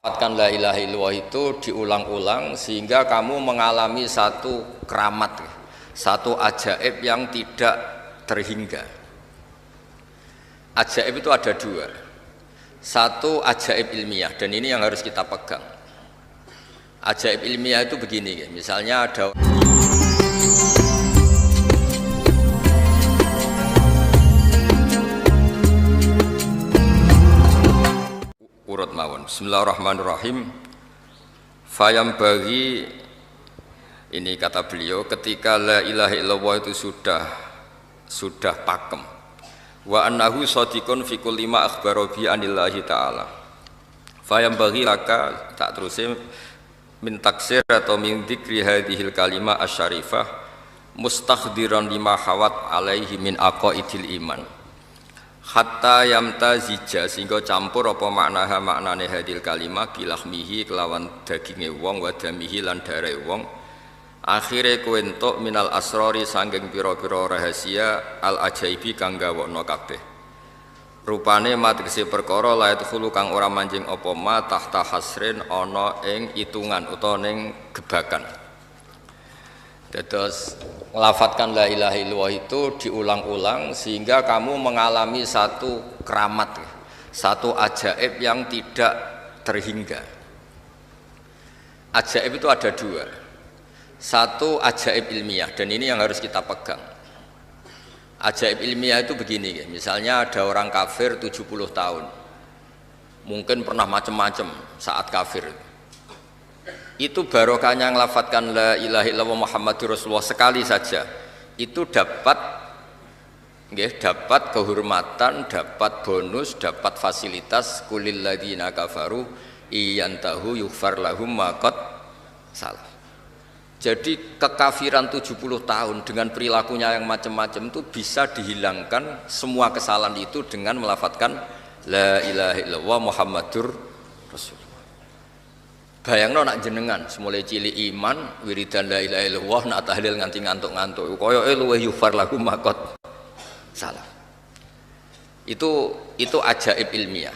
Melafatkan la ilaha illallah itu diulang-ulang sehingga kamu mengalami satu keramat, satu ajaib yang tidak terhingga. Ajaib itu ada dua, satu ajaib ilmiah, dan ini yang harus kita pegang. Ajaib ilmiah itu begini, misalnya ada urut mawon. Bismillahirrahmanirrahim. Fayam bagi, ini kata beliau, ketika la ilaha illallah itu sudah pakem, wa annahu shadiqun fi kulli ma akhbara bi anillahi ta'ala, fayam bagi laka, tak terusin min taksir atau min dzikri hadhil kalimah asyarifah mustakhdiran lima hawat alaihi min aqaidil iman hatta yamtazija, sehingga campur apa maknane hadil kalimah bilahmihi kelawan daginge wong, wadamihi lan dare wong, akhire kowe entuk minal asrori sangking pira-pira rahasia al ajaibi kang gawokno kabeh. Rupane mategese perkara la yadkhulu kang ora manjing apa ma tahta hasrin ana ing itungan utawa ning gebakan. Terus melafatkan la ilaha illallah itu diulang-ulang sehingga kamu mengalami satu keramat, satu ajaib yang tidak terhingga. Ajaib itu ada dua, satu ajaib ilmiah, dan ini yang harus kita pegang. Ajaib ilmiah itu begini, misalnya ada orang kafir 70 tahun, mungkin pernah macam-macam saat kafir. Itu barokahnya ngelafatkan la ilaha illallah Muhammadur Rasulullah sekali saja, itu dapat kehormatan, dapat bonus, dapat fasilitas kulil ladzina kafaru iyantahu yughfar lahum ma qad salah. Jadi kekafiran 70 tahun dengan perilakunya yang macam-macam itu bisa dihilangkan semua kesalahan itu dengan melafatkan la ilaha illallah Muhammadur Rasulullah. Bayangno nak jenengan semulai cilik iman wiridan la ilaha illallah nak tahlil nganti ngantuk-ngantuk koyoke luwih yufar lagu makot salah. Itu ajaib ilmiah.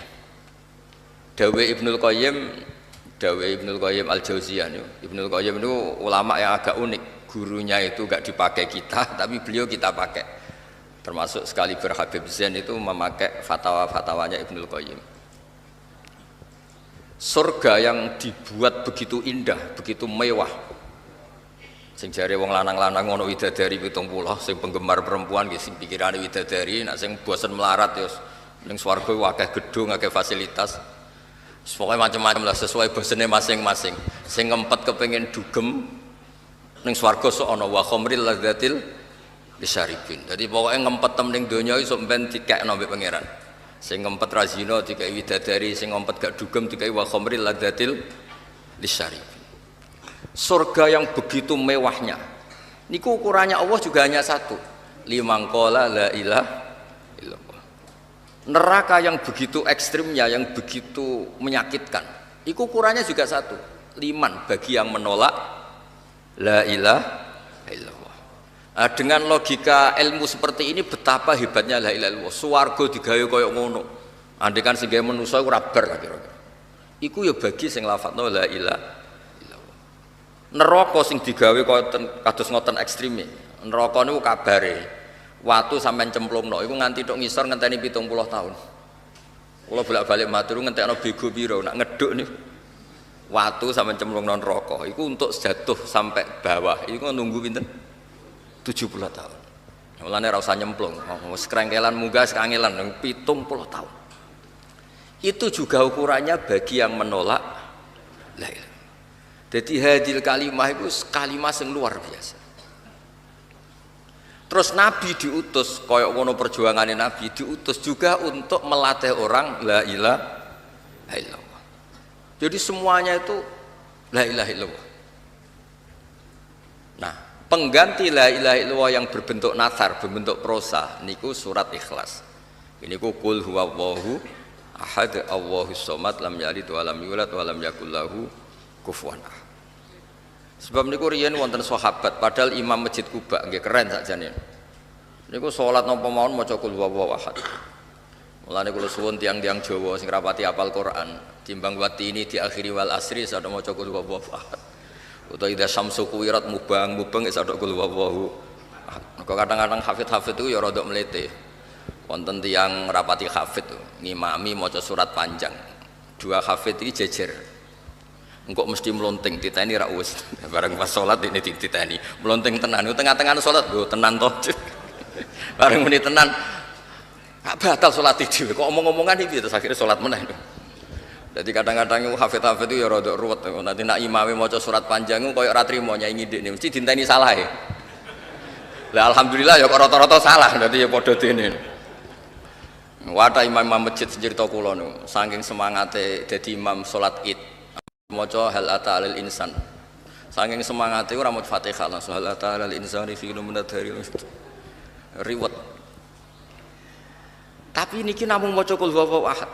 Dawe Ibnul Qayyim Al-Jauziyah. Ibnul Qayyim itu ulama yang agak unik, gurunya itu gak dipakai kita tapi beliau kita pakai, termasuk sekali Habib Zain itu memakai fatwa-fatwanya Ibnul Qayyim. Surga yang dibuat begitu indah, begitu mewah, sing jare wong lanang-lanang ngono widadari 70, sing penggemar perempuan nggih sing pikirane widadari, nek sing bosen melarat ya ning swarga akeh gedung, akeh fasilitas. Pokoke macam-macam lah sesuai bosene masing-masing. Sing ngempet kepengin dugem ning swarga sok ana wa khamril ladzatil lisyaribin. Dadi pokoke ngempet tem ning donya iso ben dikekno mbek pangeran. Sing ngempet razina dikai widadari, sing ngempet gak dugem dikai wa khamril ladzatil lisyaribin. Surga yang begitu mewahnya niku ukurannya Allah juga hanya satu, liman qala la ilaha illallah. Neraka yang begitu ekstrimnya, yang begitu menyakitkan, iku ukurannya juga satu, liman, bagi yang menolak la ilaha illallah. Nah, dengan logika ilmu seperti ini betapa hebatnya la ilaha illallah. Swarga digawe kaya ngono. Andai kan sing gawe manusa iku ora bar kira-kira. Iku ya bagi sing lafadzno la ilaha illallah. Neraka sing digawe kaya kados ngoten ekstreme. Neraka niku kabare watu sampean cemplungno iku nganti tok ngisor ngenteni 70 tahun. Kula bolak-balik matur ngentekno bego pira nak ngeduk niku. Watu sampean cemplungno neraka iku untuk jatuh sampai bawah iku nunggu pinten? 70 tahun. Mulane ora usah nyemplung, wis krengkelan munggah sekangelan 70 tahun. Itu juga ukurannya bagi yang menolak la ilaha. Jadi hadil kalimah itu kalimah yang luar biasa. Terus Nabi diutus, koyok ngono perjuangannya Nabi diutus juga untuk melatih orang la ilaha illallah. Jadi semuanya itu la ilaha illallah. Nah, pengganti la ilaha illallah yang berbentuk nathar, berbentuk prosa niku surat Ikhlas. Ini ku qul huwallahu ahad Allahus somad lam yalid wa lam yulad wa lam yakul lahu kufuwan ahad. Sebab niku riyen wonten sahabat padahal imam Masjid Kuba nggih keren sakjane. Niku salat napa mawon maca qul huwallahu ahad. Mulane kula suwun tiang-tiang Jawa sing rapati apal Quran, timbang wati ini diakhiri wal asri sadok maca qul huwallahu ahad. Utawa idza syamsu kuwirat mubang sadok qul huwallahu ahad. Kok kadang-kadang hafid itu ya rada mlete. Wonten tiang rapati hafid ngimami maca surat panjang. Dua hafid iki jejer. Engkok mesti melonting titeni ra wis. Bareng pas salat ini titeni. Melonting tenan, tengah-tengah salat lho tenan to. Bareng muni tenan gak batal sholat itu, kok omong-omongan itu terus akhirnya sholat meneh. Jadi kadang-kadang hafid itu ya rada ruwet. Nanti nak imame maca surat panjang koyo ora trimo nyai ngidikne mesti dinteni salah ya. Lah alhamdulillah ya kok rata-rata salah, dadi ya padha dene. Wata imam masjid cerita kula niku, saking semangate dadi imam salat Id maca hal ata alil insan. Saking semangate ora maca Fatihah langsung hal ata alil insani fi minadari riwet. Tapi niki namung maca qul huwallahu ahad.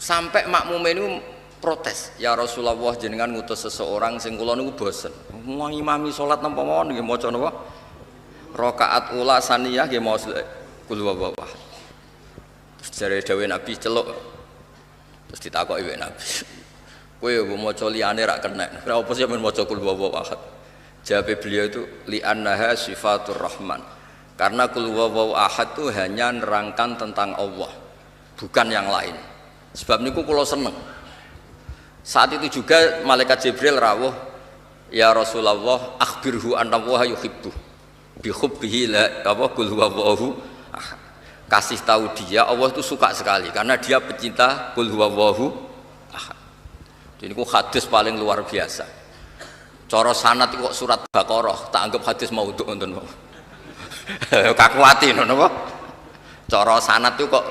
Sampai makmume niku protes, "Ya Rasulullah, jenengan ngutus seseorang sing kula niku bosen. Wong ngimami salat napa mawon nggih maca napa? Rakaat ula saniyah nggih maca qul huwallahu ahad." Terus jare dawuh Nabi celuk. Terus ditakoki wek Nabi, "Kowe yo maca liyane ra kenek. Ora apa sih men maca qul huwallahu ahad?" Jawab beliau itu li'annaha sifatur rahman. Karena qul huwallahu ahad itu hanya nerangkan tentang Allah, bukan yang lain. Sebab niku kula seneng. Saat itu juga malaikat Jibril rawuh, "Ya Rasulullah, akhbirhu anna Allaha yuhibbu bi hubbihi la apa qul huwallahu ahad." Kasih tahu dia Allah itu suka sekali karena dia pecinta qul huwallahu ahad. Ini ku hadis paling luar biasa. Cara sanad kok surat Baqarah tak anggap hadis maudhu ngoten. Kakuati napa? Cara sanad itu kok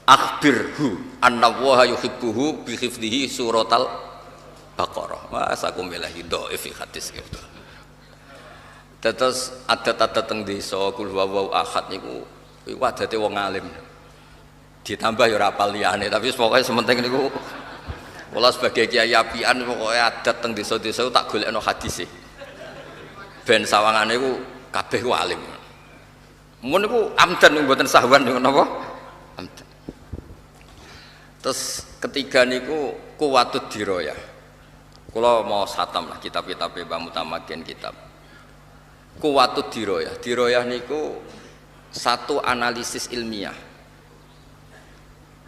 akhbirhu anna Allaha yuhibbuhu bi hifdhihi suratal Baqarah. Masa aku melahi dhaif hadis gitu. Terus adat-adat teng desa qul huwallahu ahad niku adate wong alim. Ditambah ya ora apal liyane, tapi pokoke sementing niku kula sebagai kiai apian pokoke adat teng desa-desa tak golekno hadis e. Ben sawangane iku kabeh ku alim. Mun niku amdan mboten sahwan niku napa? Amdan. Terus ketiga niku kuwatut dirayah. Kula mau satam lah kitab-kitab Mbah Mutamakin kitab. Kuwatut dirayah. Dirayah niku satu analisis ilmiah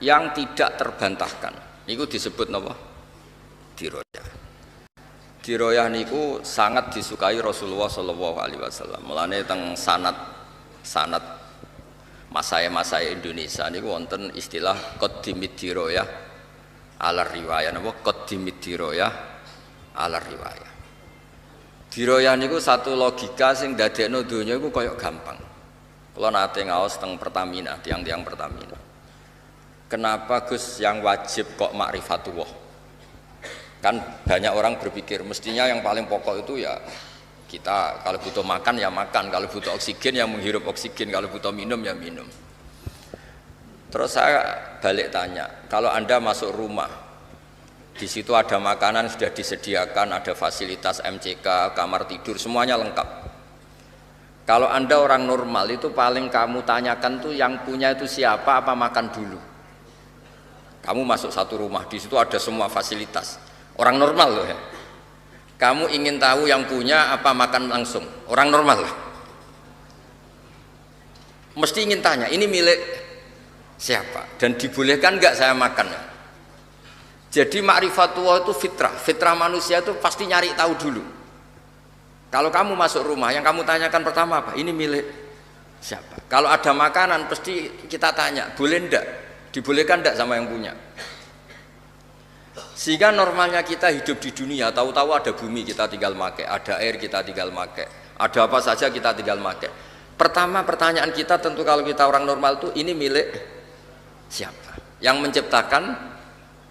yang tidak terbantahkan. Niku disebut napa? Dirayah. Dirayah niku sangat disukai Rasulullah sallallahu alaihi wasallam. Mulane teng sanad masaya Indonesia niku wonten istilah qaddimid dirayah ala riwayah napa qaddimid dirayah ala riwayah. Dirayah niku satu logika sing dadekno donya iku koyo gampang. Kula nate ngaos teng Pertamina, tiang-tiang Pertamina. Kenapa Gus yang wajib kok ma'rifatullah? Kan banyak orang berpikir mestinya yang paling pokok itu ya kita kalau butuh makan ya makan, kalau butuh oksigen ya menghirup oksigen, kalau butuh minum ya minum. Terus saya balik tanya, kalau Anda masuk rumah, di situ ada makanan sudah disediakan, ada fasilitas MCK, kamar tidur, semuanya lengkap. Kalau Anda orang normal itu paling kamu tanyakan tuh yang punya itu siapa, apa makan dulu. Kamu masuk satu rumah, di situ ada semua fasilitas. Orang normal loh ya. Kamu ingin tahu yang punya apa makan langsung? Orang normal lah. Mesti ingin tanya, ini milik siapa? Dan dibolehkan enggak saya makan? Jadi ma'rifatullah itu fitrah. Fitrah manusia itu pasti nyari tahu dulu. Kalau kamu masuk rumah, yang kamu tanyakan pertama apa? Ini milik siapa? Kalau ada makanan, pasti kita tanya, boleh enggak? Dibolehkan enggak sama yang punya? Sehingga normalnya kita hidup di dunia, tahu-tahu ada bumi kita tinggal make, ada air kita tinggal make, ada apa saja kita tinggal make. Pertama pertanyaan kita tentu kalau kita orang normal itu ini milik siapa? Yang menciptakan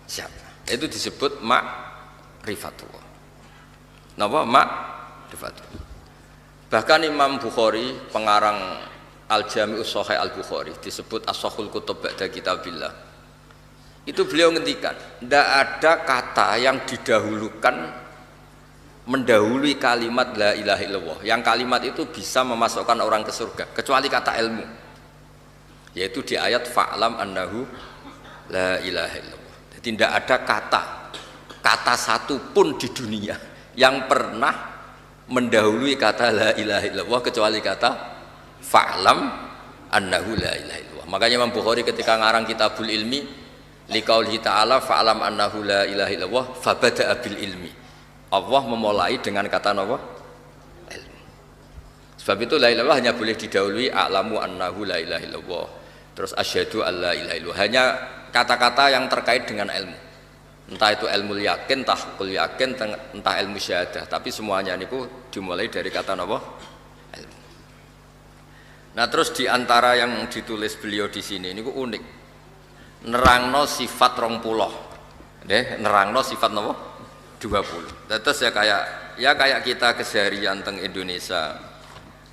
siapa? Itu disebut ma'rifatullah. Napa ma'rifatullah? Bahkan Imam Bukhari, pengarang Al-Jami'us Shahih Al-Bukhari, disebut As-Shahhul Kutub ba'da Kitabillah. Itu beliau ngendikan, tidak ada kata yang didahulukan mendahului kalimat la ilaha illallah. Yang kalimat itu bisa memasukkan orang ke surga, kecuali kata ilmu. yaitu di ayat fa'lam annahu la ilaha illallah. Jadi tidak ada kata satu pun di dunia yang pernah mendahului kata la ilaha illallah kecuali kata fa'lam annahu la ilaha illallah. Makanya Imam Bukhari ketika ngarang Kitabul Ilmi liqaulihi ta'ala fa'lam annahu la ilaha illallah fabada'a bil ilmi. Allah memulai dengan kata apa? Sebab itu la ilaha illallah hanya boleh didahului a'lamu annahu la ilaha illallah. Terus asyhadu alla ilaha illallah. Hanya kata-kata yang terkait dengan ilmu. Entah itu ilmu yakin, entah kul yakin, entah ilmu syahadah. Tapi semuanya niku dimulai dari kata apa? Ilmu. Nah, terus diantara yang ditulis beliau di sini niku unik. Nerangno sifat 20. Nerangno sifat apa? 20. Terus ya kayak kita keseharian teng Indonesia.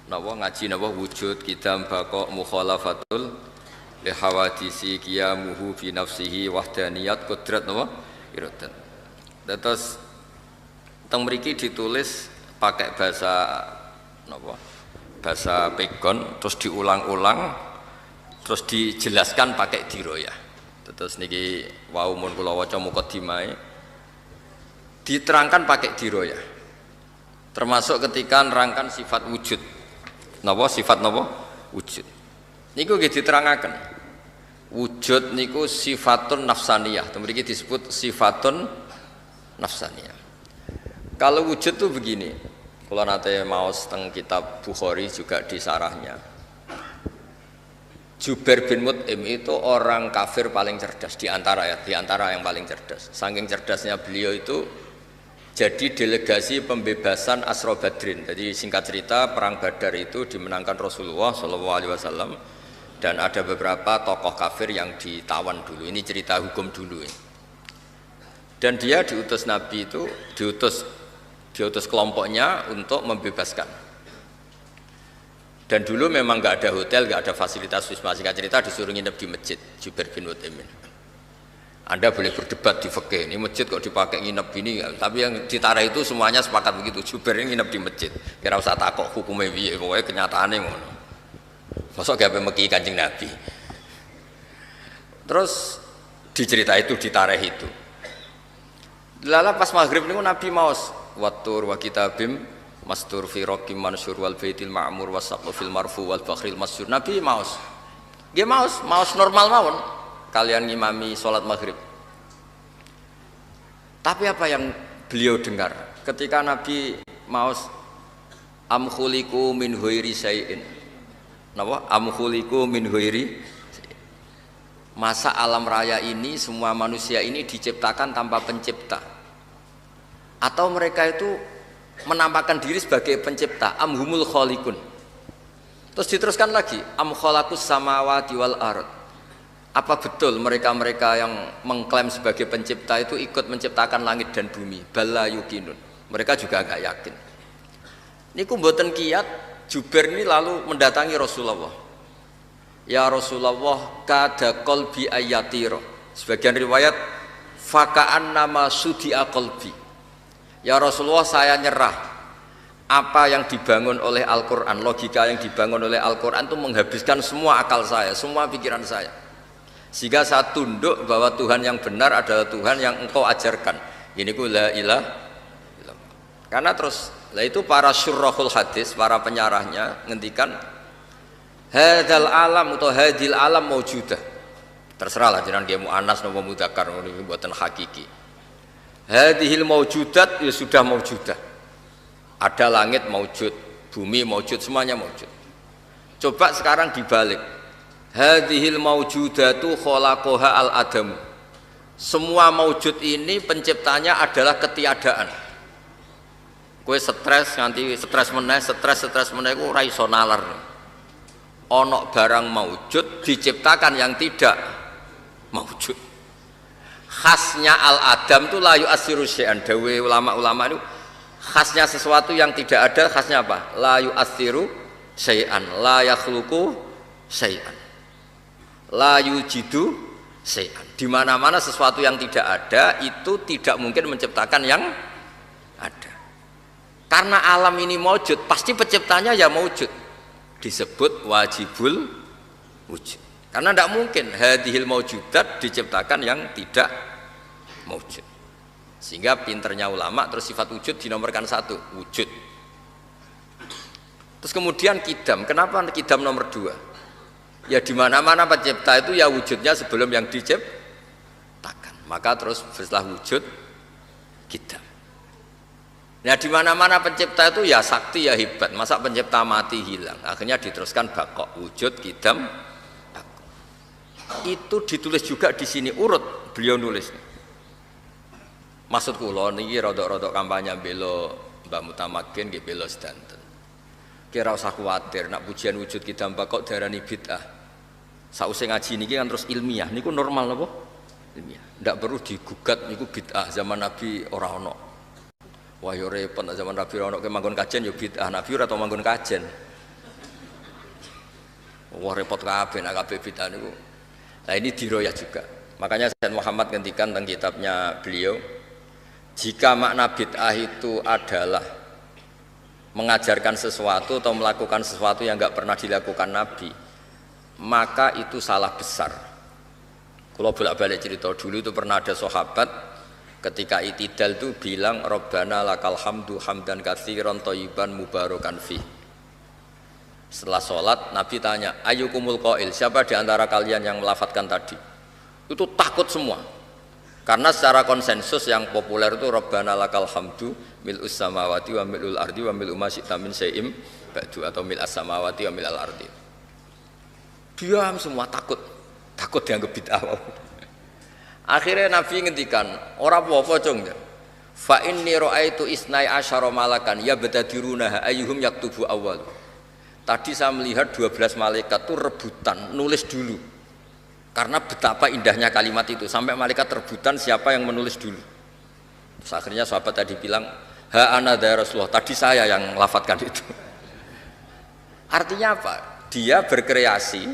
Napa ngaji napa wujud kidam baqo mukhalafatul li hawadisi qiyamuhu fi nafsihi wahdaniyat qudrat napa iradat. Terus teng mriki ditulis pakai bahasa napa bahasa pegon terus diulang-ulang terus dijelaskan pakai diroyah. Terus niki wau mun kula waca mukadimah diterangkan pakai diroyah. Termasuk ketika nerangkan sifat wujud. Napa sifat napa wujud niku nggih diterangaken wujud niku sifatun nafsaniyah mriki disebut sifatun nafsaniyah. Kalau wujud tuh begini, kalau nate maos teng kitab Bukhari juga di sarahnya, Jubair bin Mut'im itu orang kafir paling cerdas di antara yang paling cerdas. Saking cerdasnya beliau itu jadi delegasi pembebasan Asra Badrin. Jadi singkat cerita perang Badar itu dimenangkan Rasulullah SAW dan ada beberapa tokoh kafir yang ditawan dulu. Ini cerita hukum dulu. Dan dia diutus Nabi itu diutus kelompoknya untuk membebaskan. Dan dulu memang nggak ada hotel, nggak ada fasilitas wisma. Singkat cerita disuruh nginep di masjid Jubair bin Mut'im. Anda boleh berdebat di fikih, ini masjid kok dipakai nginep gini, tapi yang ditarah itu semuanya sepakat begitu. Jubair ini nginep di masjid, kira usah takok hukumnya piye, pokoknya kenyataannya ngono. Masa gawe meki Kanjeng Nabi. Terus dicerita itu ditarah itu. Lala pas maghrib niku Nabi maos watur wa kitabim mastur fi raqim mansur wal baitil ma'mur wasaqu fil marfu wal bakhril masyhur. Nabi maos. Nggih maos normal mawon. Kalian ngimami sholat maghrib. Tapi apa yang beliau dengar ketika Nabi maos am khuliqu min ghairi syai'in. Napa? Am khuliqu min ghairi. Masa alam raya ini semua manusia ini diciptakan tanpa pencipta. Atau mereka itu menampakkan diri sebagai pencipta, am humul khaliqun. Terus diteruskan lagi, am khalaqus samawati wal ard. Apa betul mereka-mereka yang mengklaim sebagai pencipta itu ikut menciptakan langit dan bumi? Bala yukinun. Mereka juga agak yakin. Niku mboten kiyat, Jubair ini lalu mendatangi Rasulullah. Ya Rasulullah, kada qalbi ayatiro. Sebagian riwayat faka'an nama sudi'a qalbi. Ya Rasulullah, saya nyerah. Apa yang dibangun oleh Al-Quran, logika yang dibangun oleh Al-Quran itu menghabiskan semua akal saya, semua pikiran saya. Sehingga saya tunduk bahwa Tuhan yang benar adalah Tuhan yang engkau ajarkan. Ini ku la ilaha illallah. Karena terus, lah itu para syurrahul hadis, para penyarahnya ngendikan hadzal alam atau hadil alam maujudah. Terserahlah jenengan dia muannas napa mudzakkar niku mboten hakiki. Hadhil maujudat ya sudah maujudah. Ada langit maujud, bumi maujud, semuanya maujud. Coba sekarang dibalik. Hadhil maujudatu khalaqaha al-adam. Semua maujud ini penciptanya adalah ketiadaan. Kowe stres nganti stres meneh iku ora iso nalar. Ana barang maujud diciptakan yang tidak maujud. Khasnya al-adam itu la yu'assiru syai'an. Dawe ulama-ulama itu khasnya sesuatu yang tidak ada, khasnya apa? La yu'assiru syai'an, la yakhluqu syai'an. La yujidu syai'an. Di mana-mana sesuatu yang tidak ada itu tidak mungkin menciptakan yang ada. Karena alam ini maujud, pasti penciptanya ya maujud. Disebut wajibul wujud. Karena tidak mungkin hadhil maujudat diciptakan yang tidak maujud. Sehingga pinternya ulama terus sifat wujud dinomorkan satu, wujud. Terus kemudian kidam, kenapa kidam nomor dua? Ya di mana-mana pencipta itu ya wujudnya sebelum yang diciptakan. Maka terus setelah wujud kidam. Nah di mana-mana pencipta itu ya sakti ya hebat. Masa pencipta mati hilang? Akhirnya diteruskan bakok, wujud kidam. Itu ditulis juga di sini urut beliau nulis. Maksud kula niki rodok-rodok kampanye bela Mbah Mutamakin nggih bela sedanten. Kira usah kuwatir nak pujian wujud kidam kok darani bid'ah. Sausé ngaji niki kan terus ilmiah niku normal napa? Ilmiah. Ndak perlu digugat niku bid'ah zaman Nabi ora ono. Wah yo repot zaman Nabi ora ono ke manggon kajen yo bid'ah. Nabi ora tau manggon kajen. Wah repot kabeh nak kabeh bid'ah niku. Nah ini diroyah juga. Makanya Sayyid Muhammad ngendikan tentang kitabnya beliau, jika makna bid'ah itu adalah mengajarkan sesuatu atau melakukan sesuatu yang enggak pernah dilakukan Nabi, maka itu salah besar. Kalau bolak-balik cerita dulu itu pernah ada sahabat ketika itidal itu bilang Rabbana lakal hamdu hamdan katsiran thayyiban mubarakan fi. Setelah sholat Nabi tanya ayyukumul qail, siapa di antara kalian yang melafadzkan tadi? Itu takut semua karena secara konsensus yang populer itu Rabbana lakal hamdu mil'us samawati wa mil'ul ardi wa mil'u ma syi'ta min syai'im ba'du atau mil'as samawati wa mil'al ardi. Diam semua, takut dianggap bid'ah. Akhirnya Nabi ngendikan ora apa-apa cung, fa inni ra'aitu isnai asyara malakan yabtadiruna ayyuhum yaktubu awwal. Tadi saya melihat 12 malaikat itu rebutan nulis dulu. Karena betapa indahnya kalimat itu sampai malaikat rebutan siapa yang menulis dulu. Terus akhirnya sahabat tadi bilang, "Ha ana ya Rasulullah, tadi saya yang lafadzkan itu." Artinya apa? Dia berkreasi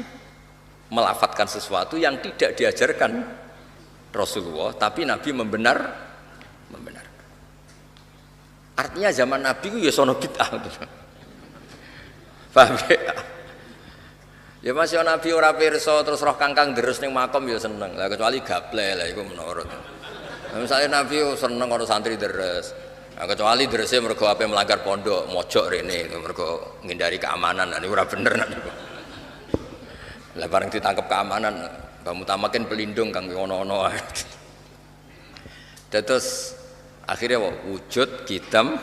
melafadzkan sesuatu yang tidak diajarkan Rasulullah, tapi Nabi membenarkan. Artinya zaman Nabi itu ya sono bid'ah. Paham ya? Ya masih Nabi ora pirsa terus roh kangkang terus ning makom ya seneng. Lah kecuali gaple lah iku menurut. Misalnya Nabi seneng karo santri deres. Nah, kecuali derese mergo ape melanggar pondok, mojok rene mergo ngindari keamanan. Nah niku ora bener nek niku. Lah bareng ditangkep keamanan, Mbah Mutamakin pelindung kang ngono-ngono. Terus akhirnya wujud kidam